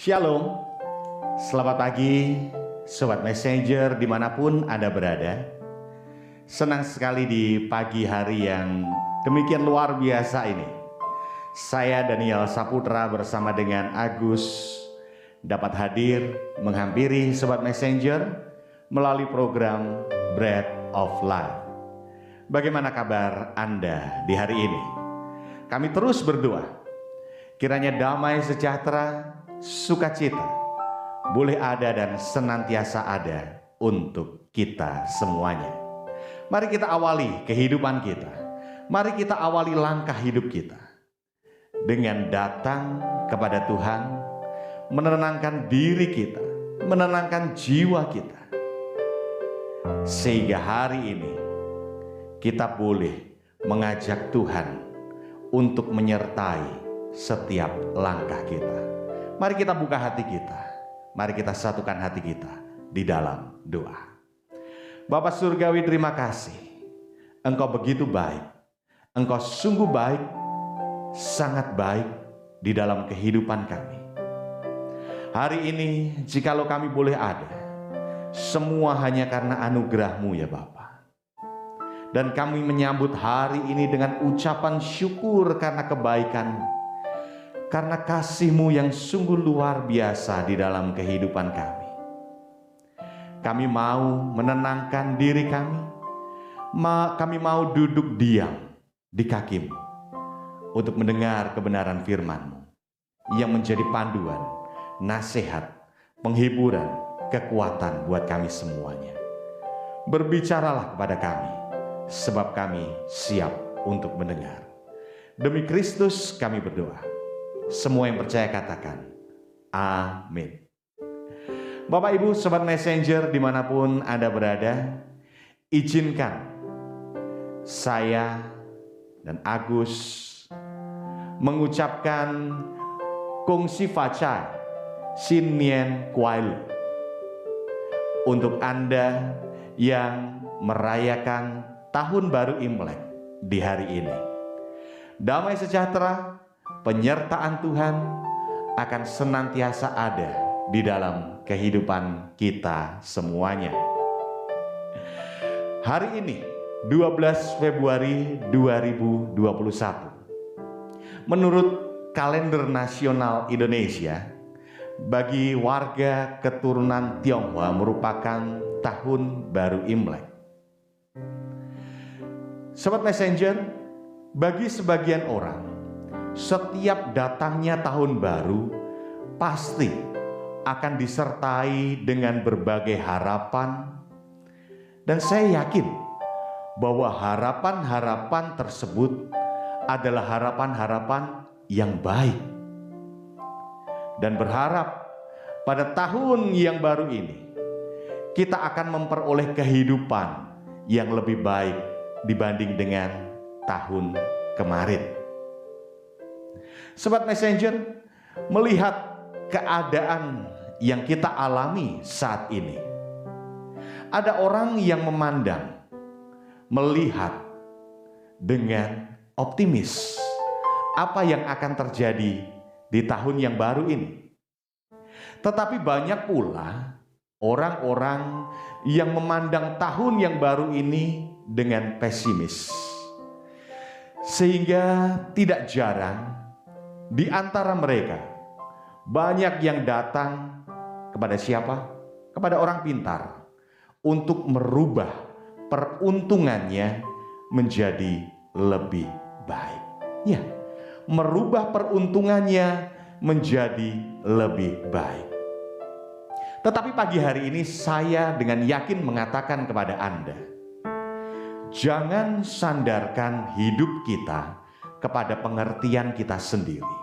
Shalom, selamat pagi Sobat Messenger dimanapun Anda berada. Senang sekali di pagi hari yang demikian luar biasa ini. Saya Daniel Saputra bersama dengan Agus dapat hadir menghampiri Sobat Messenger melalui program Bread of Life. Bagaimana kabar Anda di hari ini? Kami terus berdoa kiranya damai sejahtera, sukacita boleh ada dan senantiasa ada untuk kita semuanya. Mari kita awali kehidupan kita. Mari kita awali langkah hidup kita dengan datang kepada Tuhan, menenangkan diri kita, menenangkan jiwa kita, sehingga hari ini kita boleh mengajak Tuhan untuk menyertai setiap langkah kita. Mari kita buka hati kita. Mari kita satukan hati kita di dalam doa. Bapa Surgawi, terima kasih. Engkau begitu baik. Engkau sungguh baik, sangat baik di dalam kehidupan kami. Hari ini, jikalau kami boleh ada, semua hanya karena anugerah-Mu ya Bapa. Dan kami menyambut hari ini dengan ucapan syukur karena kebaikan-Mu, karena kasih-Mu yang sungguh luar biasa di dalam kehidupan kami. Kami mau menenangkan diri kami. Kami mau duduk diam di kaki-Mu untuk mendengar kebenaran firman-Mu yang menjadi panduan, nasihat, penghiburan, kekuatan buat kami semuanya. Berbicaralah kepada kami, sebab kami siap untuk mendengar. Demi Kristus kami berdoa. Semua yang percaya katakan amin. Bapak Ibu Sobat Messenger dimanapun Anda berada, izinkan saya dan Agus mengucapkan Kong Si Fa Chai Xin Nian Kuai Le untuk Anda yang merayakan Tahun Baru Imlek di hari ini. Damai sejahtera, penyertaan Tuhan akan senantiasa ada di dalam kehidupan kita semuanya. Hari ini 12 Februari 2021 menurut kalender nasional Indonesia, bagi warga keturunan Tionghoa merupakan Tahun Baru Imlek. Sobat Messenger, bagi sebagian orang, setiap datangnya tahun baru pasti akan disertai dengan berbagai harapan, dan saya yakin bahwa harapan-harapan tersebut adalah harapan-harapan yang baik, dan berharap pada tahun yang baru ini kita akan memperoleh kehidupan yang lebih baik dibanding dengan tahun kemarin. Sobat Messenger, melihat keadaan yang kita alami saat ini, ada orang yang memandang, melihat dengan optimis apa yang akan terjadi di tahun yang baru ini. Tetapi banyak pula orang-orang yang memandang tahun yang baru ini dengan pesimis, sehingga tidak jarang di antara mereka banyak yang datang kepada siapa? Kepada orang pintar untuk merubah peruntungannya menjadi lebih baik. Ya, merubah peruntungannya menjadi lebih baik. Tetapi pagi hari ini saya dengan yakin mengatakan kepada Anda, jangan sandarkan hidup kita kepada pengertian kita sendiri.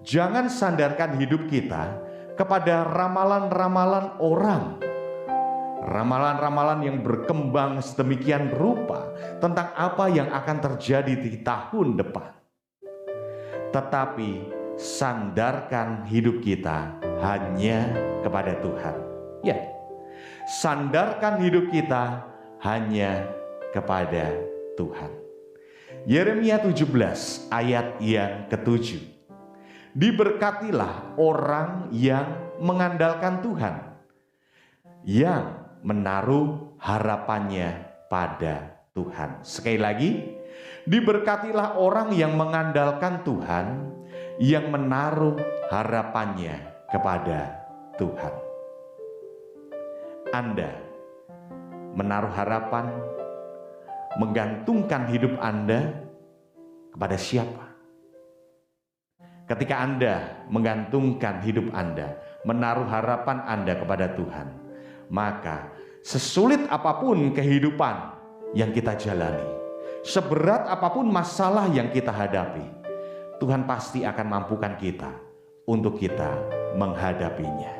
Jangan sandarkan hidup kita kepada ramalan-ramalan orang, ramalan-ramalan yang berkembang sedemikian rupa tentang apa yang akan terjadi di tahun depan. Tetapi sandarkan hidup kita hanya kepada Tuhan. Ya, sandarkan hidup kita hanya kepada Tuhan. Yeremia 17 ayat yang ke-7. Diberkatilah orang yang mengandalkan Tuhan, yang menaruh harapannya pada Tuhan. Sekali lagi, diberkatilah orang yang mengandalkan Tuhan, yang menaruh harapannya kepada Tuhan. Anda menaruh harapan, menggantungkan hidup Anda kepada siapa? Ketika Anda menggantungkan hidup Anda, menaruh harapan Anda kepada Tuhan, maka sesulit apapun kehidupan yang kita jalani, seberat apapun masalah yang kita hadapi, Tuhan pasti akan mampukan kita untuk kita menghadapinya.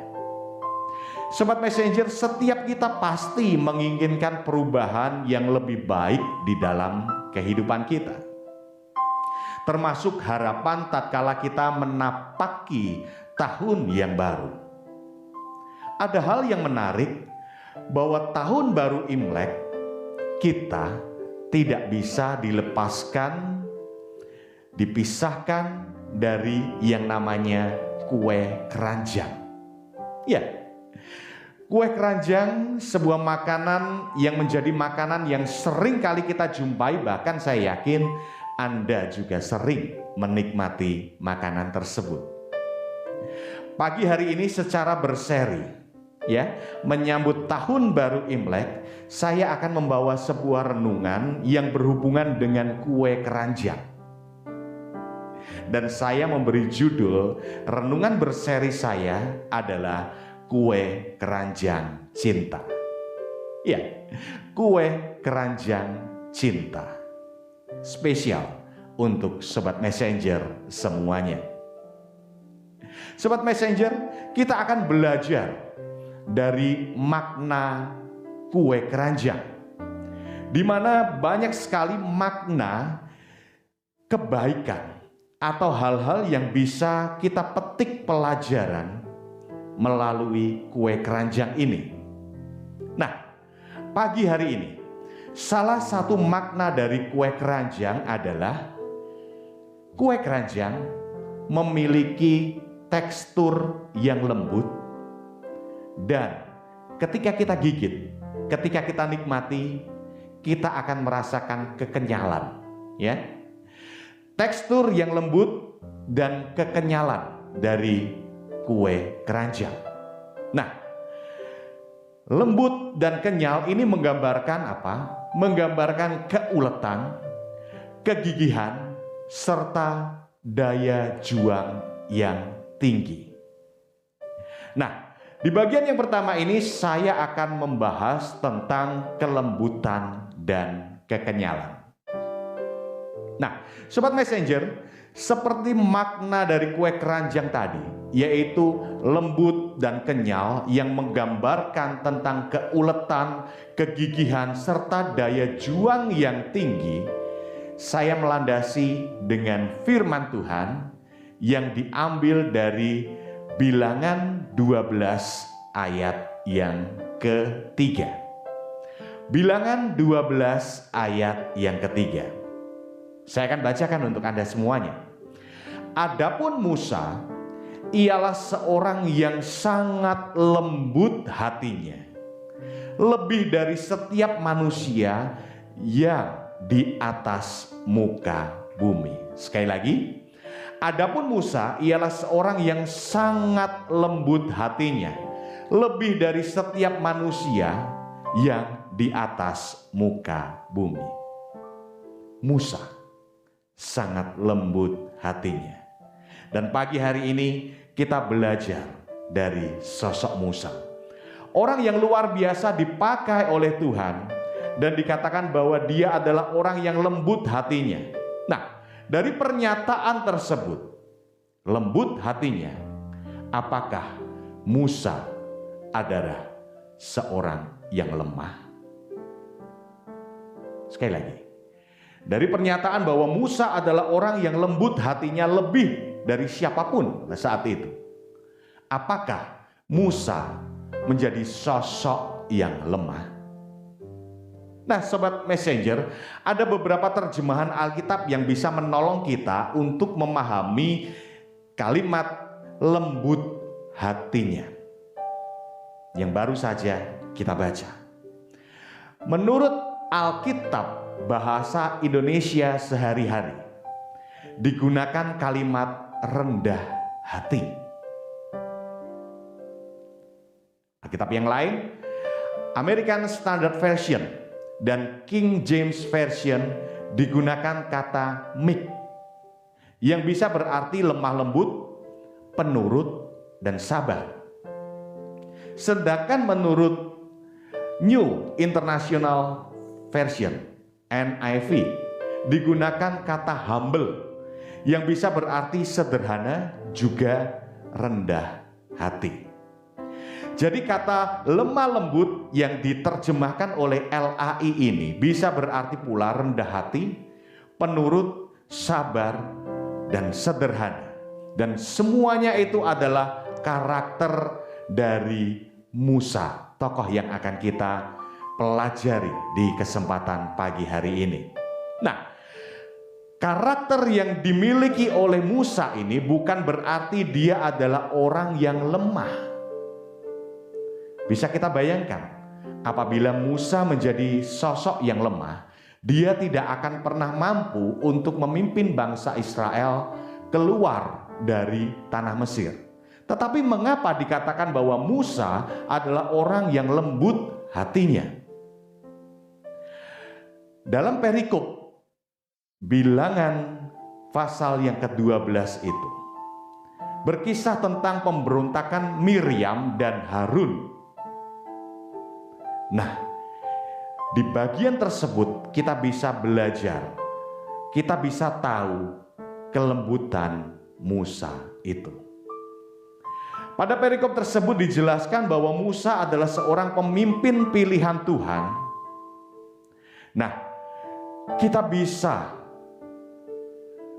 Sobat Messenger, setiap kita pasti menginginkan perubahan yang lebih baik di dalam kehidupan kita, termasuk harapan tatkala kita menapaki tahun yang baru. Ada hal yang menarik, bahwa tahun baru Imlek kita tidak bisa dipisahkan dari yang namanya kue keranjang. Ya, kue keranjang sebuah makanan yang menjadi makanan yang sering kali kita jumpai, bahkan saya yakin Anda juga sering menikmati makanan tersebut. Pagi hari ini secara berseri, menyambut tahun baru Imlek, saya akan membawa sebuah renungan yang berhubungan dengan kue keranjang. Dan saya memberi judul renungan berseri saya adalah kue keranjang cinta. Ya, kue keranjang cinta. Spesial untuk Sobat Messenger semuanya. Sobat Messenger, kita akan belajar dari makna kue keranjang, di mana banyak sekali makna kebaikan atau hal-hal yang bisa kita petik pelajaran melalui kue keranjang ini. Nah, pagi hari ini salah satu makna dari kue keranjang adalah kue keranjang memiliki tekstur yang lembut, dan ketika kita gigit, ketika kita nikmati, kita akan merasakan kekenyalan, tekstur yang lembut dan kekenyalan dari kue keranjang. Nah, lembut dan kenyal ini menggambarkan apa? Menggambarkan keuletan, kegigihan, serta daya juang yang tinggi. Nah, di bagian yang pertama ini saya akan membahas tentang kelembutan dan kekenyalan. Nah, Sobat Messenger, seperti makna dari kue keranjang tadi, yaitu lembut dan kenyal yang menggambarkan tentang keuletan, kegigihan, serta daya juang yang tinggi, saya melandasi dengan firman Tuhan yang diambil dari Bilangan 12 ayat yang ketiga. Bilangan 12 ayat yang ketiga. Saya akan bacakan untuk Anda semuanya. Adapun Musa, ialah seorang yang sangat lembut hatinya, lebih dari setiap manusia yang di atas muka bumi. Sekali lagi, adapun Musa ialah seorang yang sangat lembut hatinya, lebih dari setiap manusia yang di atas muka bumi. Musa sangat lembut hatinya. Dan pagi hari ini kita belajar dari sosok Musa, orang yang luar biasa dipakai oleh Tuhan, dan dikatakan bahwa dia adalah orang yang lembut hatinya. Nah, dari pernyataan tersebut, lembut hatinya, apakah Musa adalah seorang yang lemah? Sekali lagi, dari pernyataan bahwa Musa adalah orang yang lembut hatinya lebih dari siapapun saat itu, apakah Musa menjadi sosok yang lemah? Nah, Sobat Messenger, ada beberapa terjemahan Alkitab yang bisa menolong kita untuk memahami kalimat lembut hatinya yang baru saja kita baca. Menurut Alkitab bahasa Indonesia sehari-hari digunakan kalimat rendah hati. Alkitab yang lain, American Standard Version dan King James Version digunakan kata meek yang bisa berarti lemah lembut, penurut, dan sabar. Sedangkan menurut New International Version NIV digunakan kata humble yang bisa berarti sederhana juga rendah hati. Jadi kata lemah lembut yang diterjemahkan oleh LAI ini bisa berarti pula rendah hati, penurut, sabar, dan sederhana. Dan semuanya itu adalah karakter dari Musa, tokoh yang akan kita pelajari di kesempatan pagi hari ini. Nah, karakter yang dimiliki oleh Musa ini bukan berarti dia adalah orang yang lemah. Bisa kita bayangkan, apabila Musa menjadi sosok yang lemah, dia tidak akan pernah mampu untuk memimpin bangsa Israel keluar dari tanah Mesir. Tetapi mengapa dikatakan bahwa Musa adalah orang yang lembut hatinya? Dalam perikop Bilangan pasal yang ke-12 itu berkisah tentang pemberontakan Miriam dan Harun. Nah, di bagian tersebut kita bisa belajar, kita bisa tahu kelembutan Musa itu. Pada perikop tersebut dijelaskan bahwa Musa adalah seorang pemimpin pilihan Tuhan. Nah, kita bisa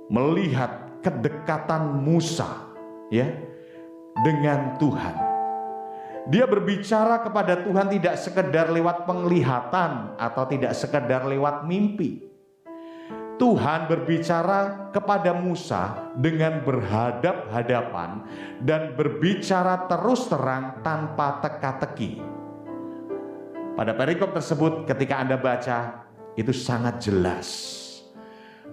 melihat kedekatan Musa ya dengan Tuhan. Dia berbicara kepada Tuhan tidak sekedar lewat penglihatan atau tidak sekedar lewat mimpi. Tuhan berbicara kepada Musa dengan berhadap-hadapan dan berbicara terus terang tanpa teka-teki. Pada perikop tersebut ketika Anda baca itu sangat jelas.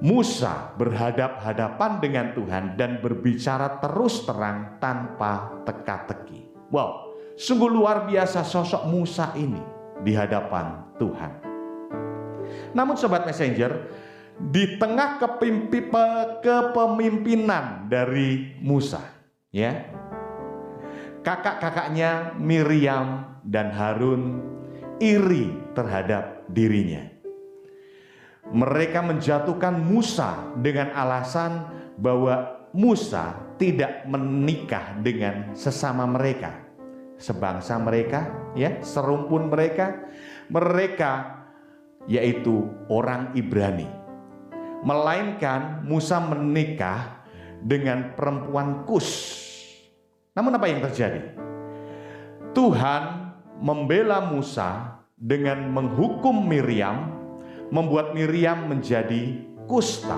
Musa berhadap-hadapan dengan Tuhan dan berbicara terus terang tanpa teka-teki. Wow, sungguh luar biasa sosok Musa ini di hadapan Tuhan. Namun Sobat Messenger, di tengah kepemimpinan dari Musa, ya, kakak-kakaknya Miriam dan Harun iri terhadap dirinya. Mereka menjatuhkan Musa dengan alasan bahwa Musa tidak menikah dengan sesama mereka, sebangsa mereka, ya, serumpun mereka, yaitu orang Ibrani. Melainkan Musa menikah dengan perempuan Kus. Namun apa yang terjadi? Tuhan membela Musa dengan menghukum Miriam, membuat Miriam menjadi kusta,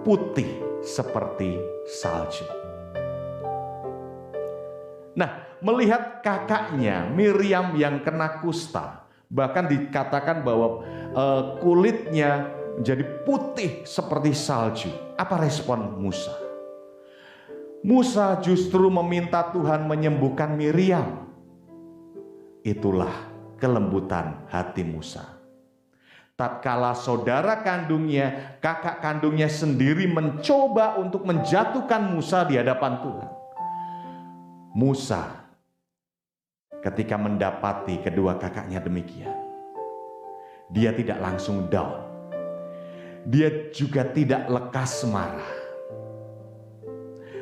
putih seperti salju. Nah, melihat kakaknya Miriam yang kena kusta, bahkan dikatakan bahwa kulitnya menjadi putih seperti salju. Apa respon Musa? Musa justru meminta Tuhan menyembuhkan Miriam. Itulah kelembutan hati Musa. Tatkala saudara kandungnya, kakak kandungnya sendiri mencoba untuk menjatuhkan Musa di hadapan Tuhan, Musa ketika mendapati kedua kakaknya demikian, dia tidak langsung down. Dia juga tidak lekas marah.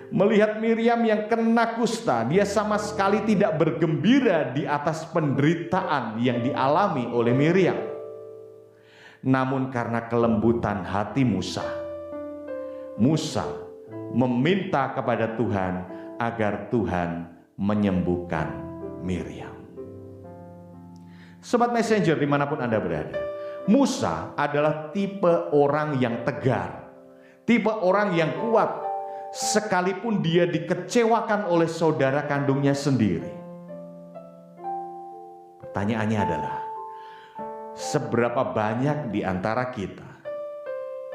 Melihat Miriam yang kena kusta, dia sama sekali tidak bergembira di atas penderitaan yang dialami oleh Miriam. Namun karena kelembutan hati Musa, Musa meminta kepada Tuhan agar Tuhan menyembuhkan Miriam. Sobat Messenger dimanapun Anda berada, Musa adalah tipe orang yang tegar, tipe orang yang kuat, sekalipun dia dikecewakan oleh saudara kandungnya sendiri. Pertanyaannya adalah, seberapa banyak di antara kita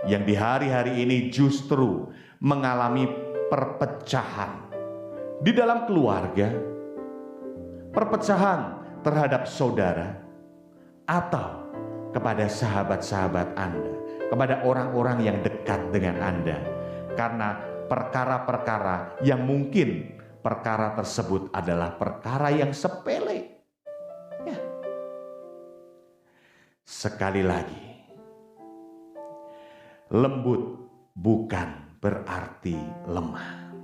yang di hari-hari ini justru mengalami perpecahan di dalam keluarga, perpecahan terhadap saudara, atau kepada sahabat-sahabat Anda, kepada orang-orang yang dekat dengan Anda, karena perkara-perkara yang mungkin perkara tersebut adalah perkara yang sepele. Ya. Sekali lagi, lembut bukan berarti lemah,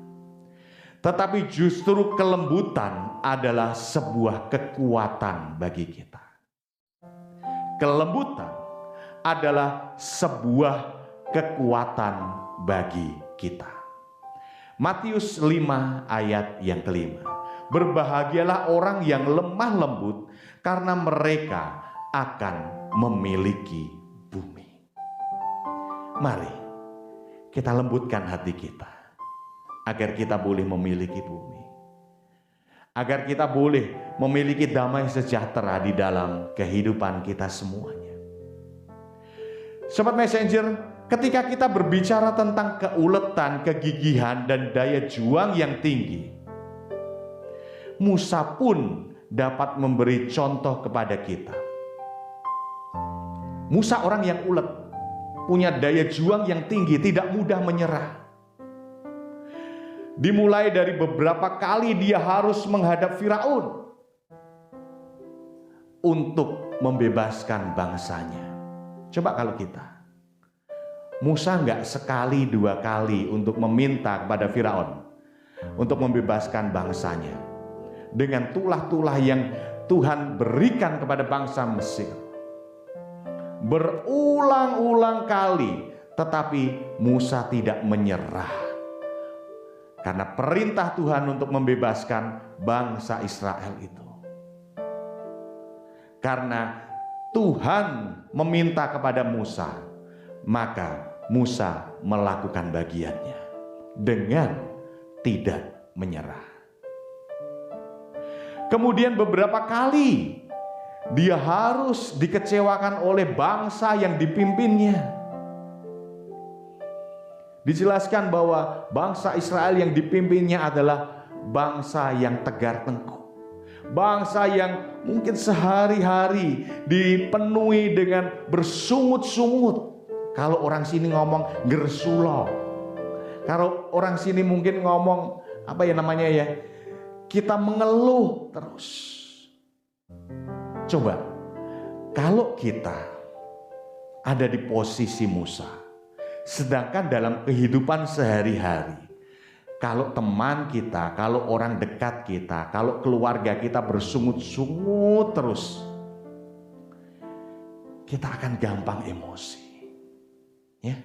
tetapi justru kelembutan adalah sebuah kekuatan bagi kita. Kelembutan adalah sebuah kekuatan bagi kita. Matius 5 ayat yang kelima. Berbahagialah orang yang lemah lembut, karena mereka akan memiliki bumi. Mari kita lembutkan hati kita, agar kita boleh memiliki bumi, agar kita boleh memiliki damai sejahtera di dalam kehidupan kita semuanya. Sobat Messenger, ketika kita berbicara tentang keuletan, kegigihan, dan daya juang yang tinggi, Musa pun dapat memberi contoh kepada kita. Musa orang yang ulet, punya daya juang yang tinggi, tidak mudah menyerah. Dimulai dari beberapa kali dia harus menghadap Firaun untuk membebaskan bangsanya. Coba kalau kita, Musa nggak sekali dua kali untuk meminta kepada Firaun untuk membebaskan bangsanya dengan tulah-tulah yang Tuhan berikan kepada bangsa Mesir. Berulang-ulang kali, tetapi Musa tidak menyerah karena perintah Tuhan untuk membebaskan bangsa Israel itu. Karena Tuhan meminta kepada Musa, maka Musa melakukan bagiannya dengan tidak menyerah. Kemudian beberapa kali dia harus dikecewakan oleh bangsa yang dipimpinnya. Dijelaskan bahwa bangsa Israel yang dipimpinnya adalah bangsa yang tegar tengkuk, bangsa yang mungkin sehari-hari dipenuhi dengan bersungut-sungut. Kalau orang sini ngomong gersulo, kalau orang sini mungkin ngomong apa ya namanya ya, kita mengeluh terus. Coba kalau kita ada di posisi Musa, sedangkan dalam kehidupan sehari-hari, kalau teman kita, kalau orang dekat kita, kalau keluarga kita bersungut-sungut terus, kita akan gampang emosi. Ya.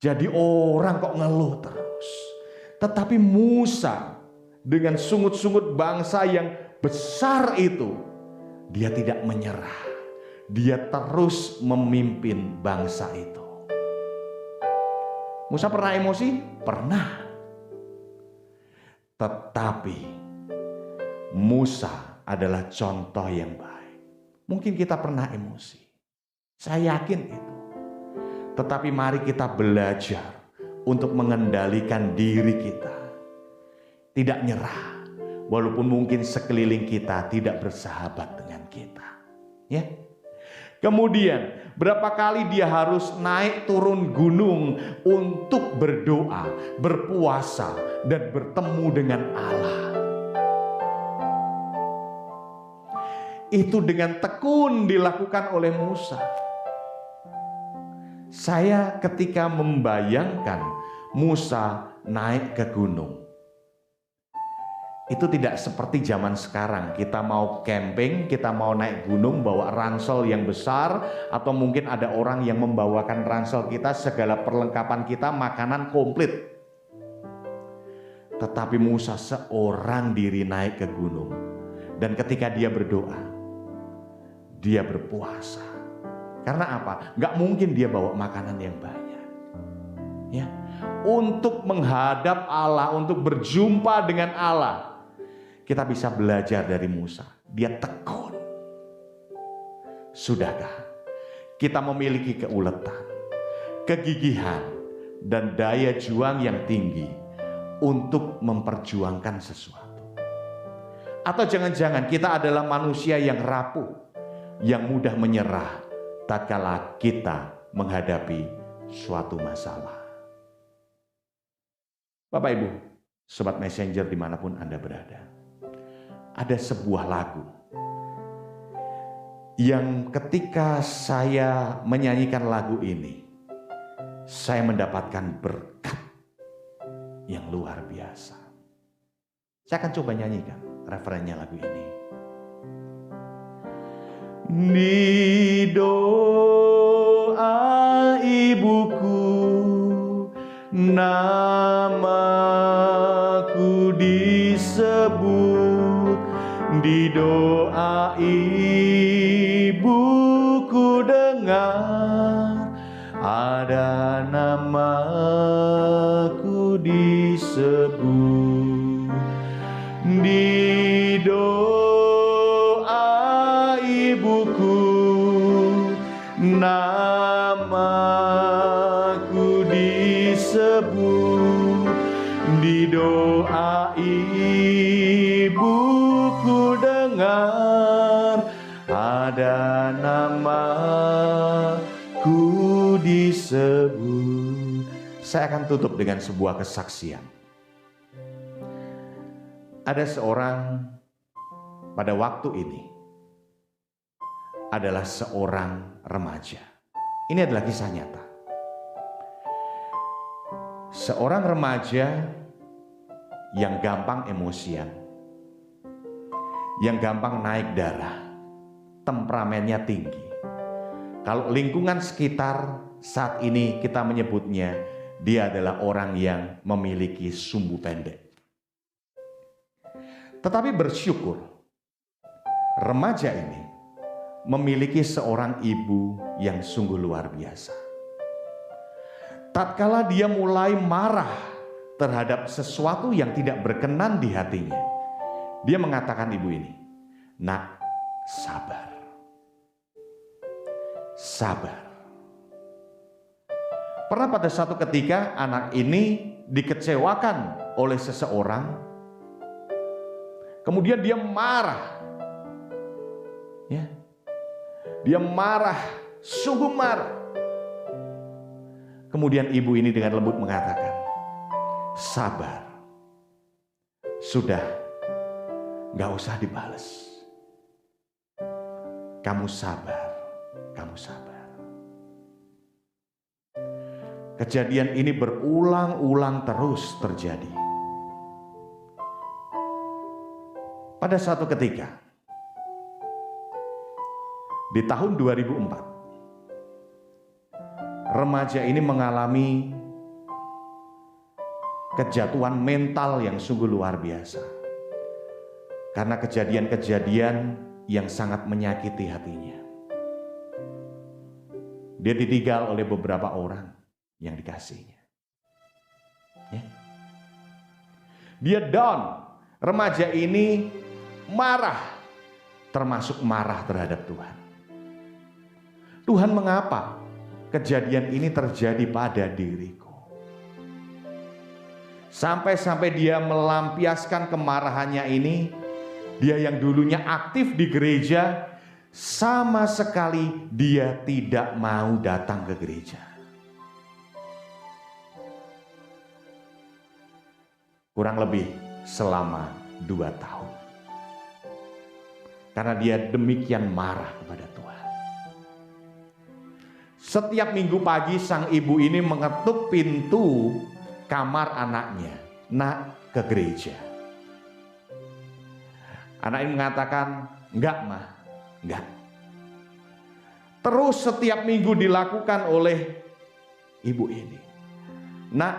Jadi orang kok ngeluh terus. Tetapi Musa dengan sungut-sungut bangsa yang besar itu, dia tidak menyerah. Dia terus memimpin bangsa itu. Musa pernah emosi? Pernah. Tetapi Musa adalah contoh yang baik. Mungkin kita pernah emosi, saya yakin itu. Tetapi mari kita belajar untuk mengendalikan diri kita, tidak nyerah, walaupun mungkin sekeliling kita tidak bersahabat dengan kita. Ya. Kemudian berapa kali dia harus naik turun gunung untuk berdoa, berpuasa, dan bertemu dengan Allah. Itu dengan tekun dilakukan oleh Musa. Saya ketika membayangkan Musa naik ke gunung, itu tidak seperti zaman sekarang. Kita mau camping, kita mau naik gunung bawa ransel yang besar, atau mungkin ada orang yang membawakan ransel kita, segala perlengkapan kita, makanan komplit. Tetapi Musa seorang diri naik ke gunung, dan ketika dia berdoa, dia berpuasa. Karena apa? Gak mungkin dia bawa makanan yang banyak. Ya, untuk menghadap Allah, untuk berjumpa dengan Allah. Kita bisa belajar dari Musa. Dia tekun. Sudahkah kita memiliki keuletan, kegigihan, dan daya juang yang tinggi untuk memperjuangkan sesuatu? Atau jangan-jangan kita adalah manusia yang rapuh, yang mudah menyerah tatkala kita menghadapi suatu masalah. Bapak Ibu, Sobat Messenger dimanapun Anda berada, ada sebuah lagu yang ketika saya menyanyikan lagu ini, saya mendapatkan berkat yang luar biasa. Saya akan coba nyanyikan referennya lagu ini. Di doa ibuku, namaku disebut. Di doa ibuku dengar, ada namaku disebut. Di doa ibuku, namaku disebut. Di doa ibuku dengar, ada namaku disebut. Saya akan tutup dengan sebuah kesaksian. Ada seorang pada waktu ini adalah seorang remaja. Ini adalah kisah nyata. Seorang remaja yang gampang emosian, yang gampang naik darah, temperamennya tinggi. Kalau lingkungan sekitar saat ini kita menyebutnya, dia adalah orang yang memiliki sumbu pendek. Tetapi bersyukur, remaja ini memiliki seorang ibu yang sungguh luar biasa. Tatkala dia mulai marah terhadap sesuatu yang tidak berkenan di hatinya, dia mengatakan ibu ini, "Nak, sabar. Sabar." Pernah pada satu ketika anak ini dikecewakan oleh seseorang, kemudian dia marah. Ya. Dia marah, sungguh marah. Kemudian ibu ini dengan lembut mengatakan, "Sabar. Sudah, gak usah dibalas. Kamu sabar, kamu sabar." Kejadian ini berulang-ulang terus terjadi. Pada suatu ketika, di tahun 2004, remaja ini mengalami kejatuhan mental yang sungguh luar biasa. Karena kejadian-kejadian yang sangat menyakiti hatinya. Dia ditinggal oleh beberapa orang yang dikasihnya. Ya. Dia down. Remaja ini marah, termasuk marah terhadap Tuhan. Tuhan, mengapa kejadian ini terjadi pada diriku? Sampai-sampai dia melampiaskan kemarahannya ini, dia yang dulunya aktif di gereja, sama sekali dia tidak mau datang ke gereja. Kurang lebih selama 2 tahun. Karena dia demikian marah kepada Tuhan. Setiap minggu pagi sang ibu ini mengetuk pintu kamar anaknya. "Nak, ke gereja." Anak ini mengatakan, "Enggak, Ma, enggak." Terus setiap minggu dilakukan oleh ibu ini. "Nak,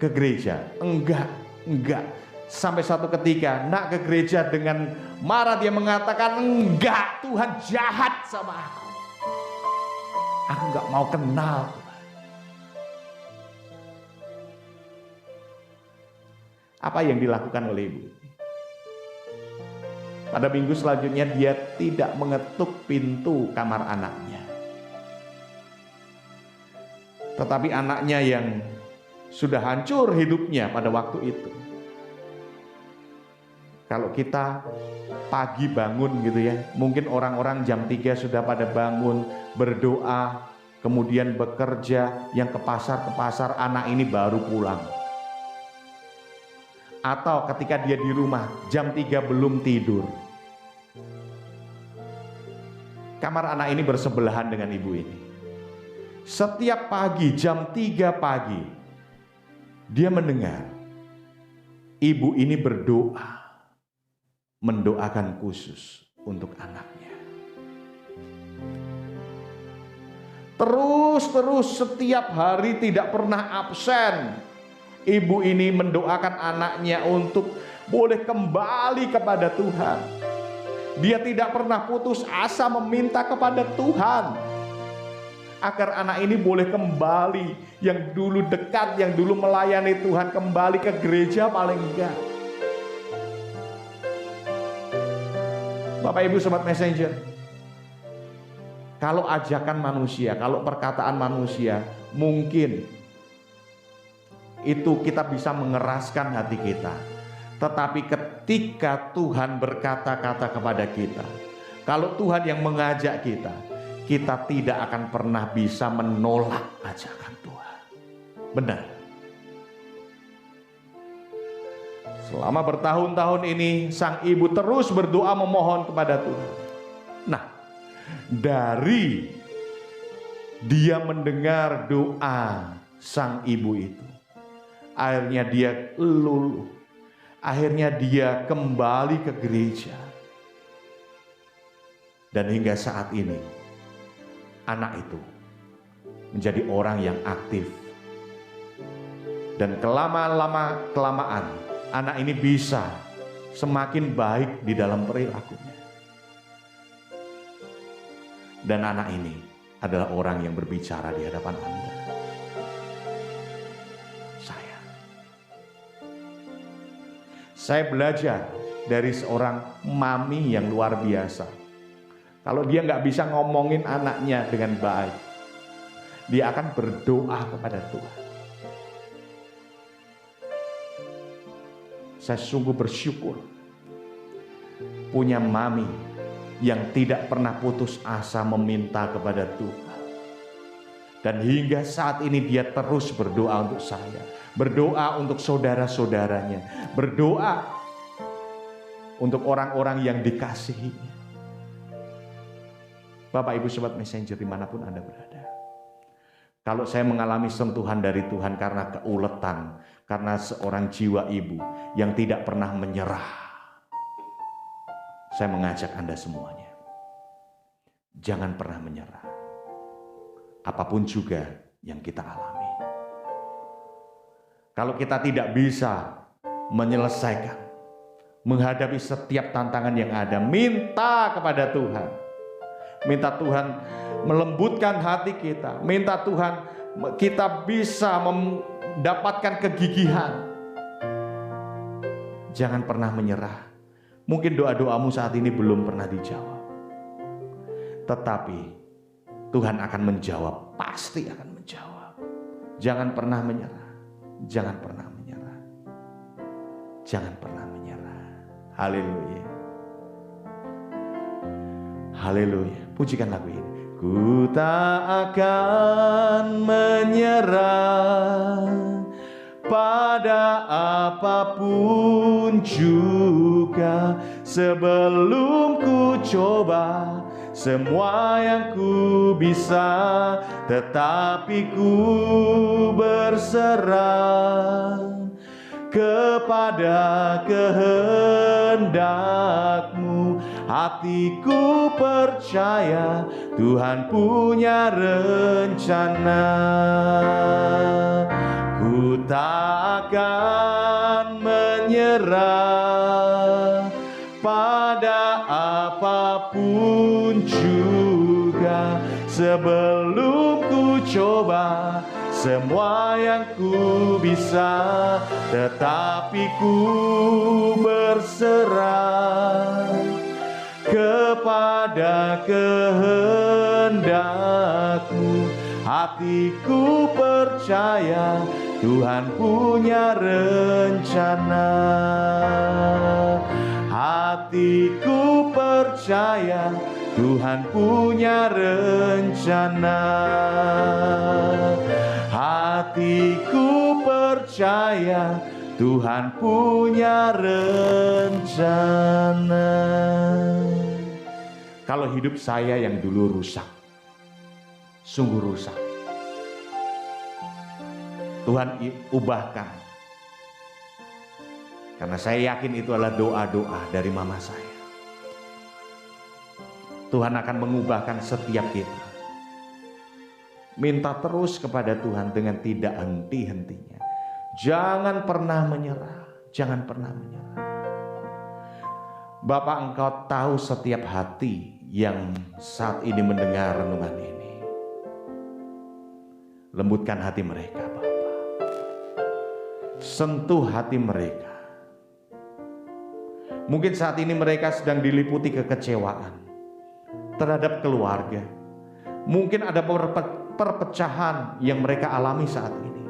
ke gereja." "Enggak, enggak." Sampai suatu ketika, "Nak, ke gereja." Dengan marah dia mengatakan, "Enggak, Tuhan jahat sama aku. Aku enggak mau kenal Tuhan." Apa yang dilakukan oleh ibu ini? Pada minggu selanjutnya dia tidak mengetuk pintu kamar anaknya. Tetapi anaknya yang sudah hancur hidupnya pada waktu itu. Kalau kita pagi bangun gitu ya, mungkin orang-orang jam 3 sudah pada bangun, berdoa, kemudian bekerja, yang ke pasar, anak ini baru pulang. Atau ketika dia di rumah, jam 3 belum tidur. Kamar anak ini bersebelahan dengan ibu ini. Setiap pagi, jam 3 pagi, dia mendengar ibu ini berdoa, mendoakan khusus untuk anaknya. Terus setiap hari tidak pernah absen. Ibu ini mendoakan anaknya untuk boleh kembali kepada Tuhan. Dia tidak pernah putus asa meminta kepada Tuhan agar anak ini boleh kembali, yang dulu dekat, yang dulu melayani Tuhan, kembali ke gereja paling enggak. Bapak Ibu Sobat Messenger, kalau ajakan manusia, kalau perkataan manusia, mungkin itu kita bisa mengeraskan hati kita. Tetapi ketika Tuhan berkata-kata kepada kita, kalau Tuhan yang mengajak kita, kita tidak akan pernah bisa menolak ajakan Tuhan. Benar. Selama bertahun-tahun ini sang ibu terus berdoa memohon kepada Tuhan. Nah, dari dia mendengar doa sang ibu itu, akhirnya dia luluh, akhirnya dia kembali ke gereja. Dan hingga saat ini anak itu menjadi orang yang aktif. Dan kelamaan anak ini bisa semakin baik di dalam perilakunya. Dan anak ini adalah orang yang berbicara di hadapan Anda. Saya belajar dari seorang mami yang luar biasa. Kalau dia nggak bisa ngomongin anaknya dengan baik, dia akan berdoa kepada Tuhan. Saya sungguh bersyukur punya mami yang tidak pernah putus asa meminta kepada Tuhan. Dan hingga saat ini dia terus berdoa untuk saya, berdoa untuk saudara-saudaranya, berdoa untuk orang-orang yang dikasihinya. Bapak Ibu Sobat Messenger dimanapun Anda berada, kalau saya mengalami sentuhan dari Tuhan karena keuletan, karena seorang jiwa ibu yang tidak pernah menyerah, saya mengajak Anda semuanya, jangan pernah menyerah. Apapun juga yang kita alami, kalau kita tidak bisa menyelesaikan, menghadapi setiap tantangan yang ada, minta kepada Tuhan. Minta Tuhan melembutkan hati kita, minta Tuhan kita bisa mendapatkan kegigihan. Jangan pernah menyerah. Mungkin doa-doamu saat ini belum pernah dijawab, tetapi Tuhan akan menjawab, pasti akan menjawab. Jangan pernah menyerah, jangan pernah menyerah, jangan pernah menyerah. Haleluya, haleluya. Pujikan lagu ini. Ku tak akan menyerah pada apapun juga, sebelum ku coba semua yang ku bisa, tetapi ku berserah kepada kehendak-Mu. Hatiku percaya Tuhan punya rencana. Ku tak akan menyerah pada apapun juga, sebelum ku coba semua yang ku bisa, tetapi ku berserah kepada kehendak-Mu. Hatiku percaya Tuhan punya rencana. Hatiku percaya Tuhan punya rencana. Hatiku percaya Tuhan punya rencana. Kalau hidup saya yang dulu rusak, sungguh rusak, Tuhan ubahkan. Karena saya yakin itu adalah doa-doa dari mama saya. Tuhan akan mengubahkan setiap kita. Minta terus kepada Tuhan dengan tidak henti-hentinya. Jangan pernah menyerah, jangan pernah menyerah. Bapak, Engkau tahu setiap hati yang saat ini mendengar renungan ini. Lembutkan hati mereka, Bapak. Sentuh hati mereka. Mungkin saat ini mereka sedang diliputi kekecewaan terhadap keluarga. Mungkin ada perpecahan yang mereka alami saat ini.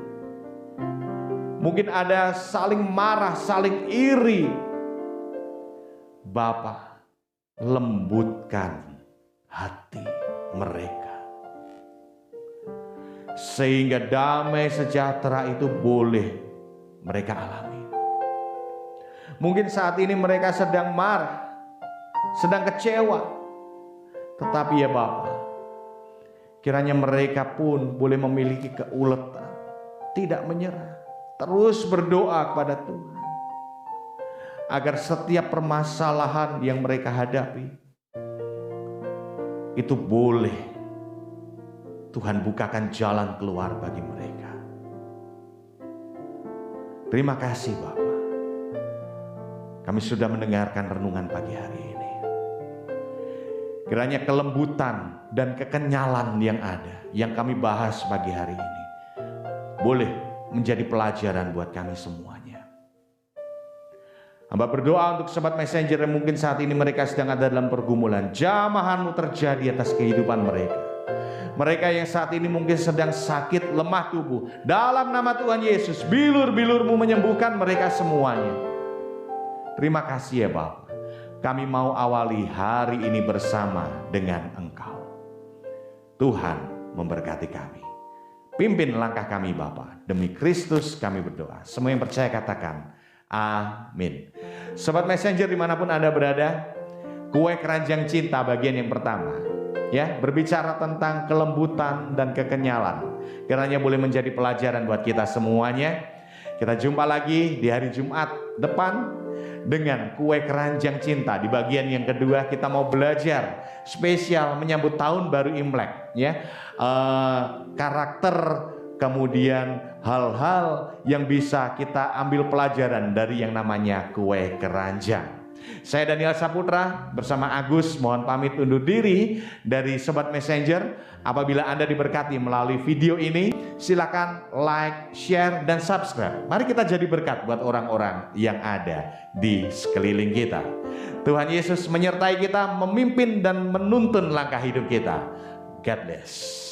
Mungkin ada saling marah, saling iri. Bapa, lembutkan hati mereka, sehingga damai sejahtera itu boleh mereka alami. Mungkin saat ini mereka sedang marah, sedang kecewa. Tetapi ya Bapa, kiranya mereka pun boleh memiliki keuletan, tidak menyerah, terus berdoa kepada Tuhan, agar setiap permasalahan yang mereka hadapi itu boleh Tuhan bukakan jalan keluar bagi mereka. Terima kasih Bapak. Kami sudah mendengarkan renungan pagi hari ini. Kiranya kelembutan dan kekenyalan yang ada, yang kami bahas pagi hari ini, boleh menjadi pelajaran buat kami semuanya. Hamba berdoa untuk sobat messenger yang mungkin saat ini mereka sedang ada dalam pergumulan. Jamah-Mu terjadi atas kehidupan mereka. Mereka yang saat ini mungkin sedang sakit, lemah tubuh. Dalam nama Tuhan Yesus, bilur-bilur-Mu menyembuhkan mereka semuanya. Terima kasih ya Bapak. Kami mau awali hari ini bersama dengan Engkau. Tuhan memberkati kami. Pimpin langkah kami Bapa. Demi Kristus kami berdoa. Semua yang percaya katakan amin. Sobat messenger dimanapun Anda berada, kue keranjang cinta bagian yang pertama, ya, berbicara tentang kelembutan dan kekenyalan. Kiranya boleh menjadi pelajaran buat kita semuanya. Kita jumpa lagi di hari Jumat depan dengan kue keranjang cinta. Di bagian yang kedua kita mau belajar spesial menyambut tahun baru Imlek, ya, karakter, kemudian hal-hal yang bisa kita ambil pelajaran dari yang namanya kue keranjang. Saya Daniel Saputra bersama Agus mohon pamit undur diri dari Sobat Messenger. Apabila Anda diberkati melalui video ini, silakan like, share, dan subscribe. Mari kita jadi berkat buat orang-orang yang ada di sekeliling kita. Tuhan Yesus menyertai kita, memimpin dan menuntun langkah hidup kita. God bless.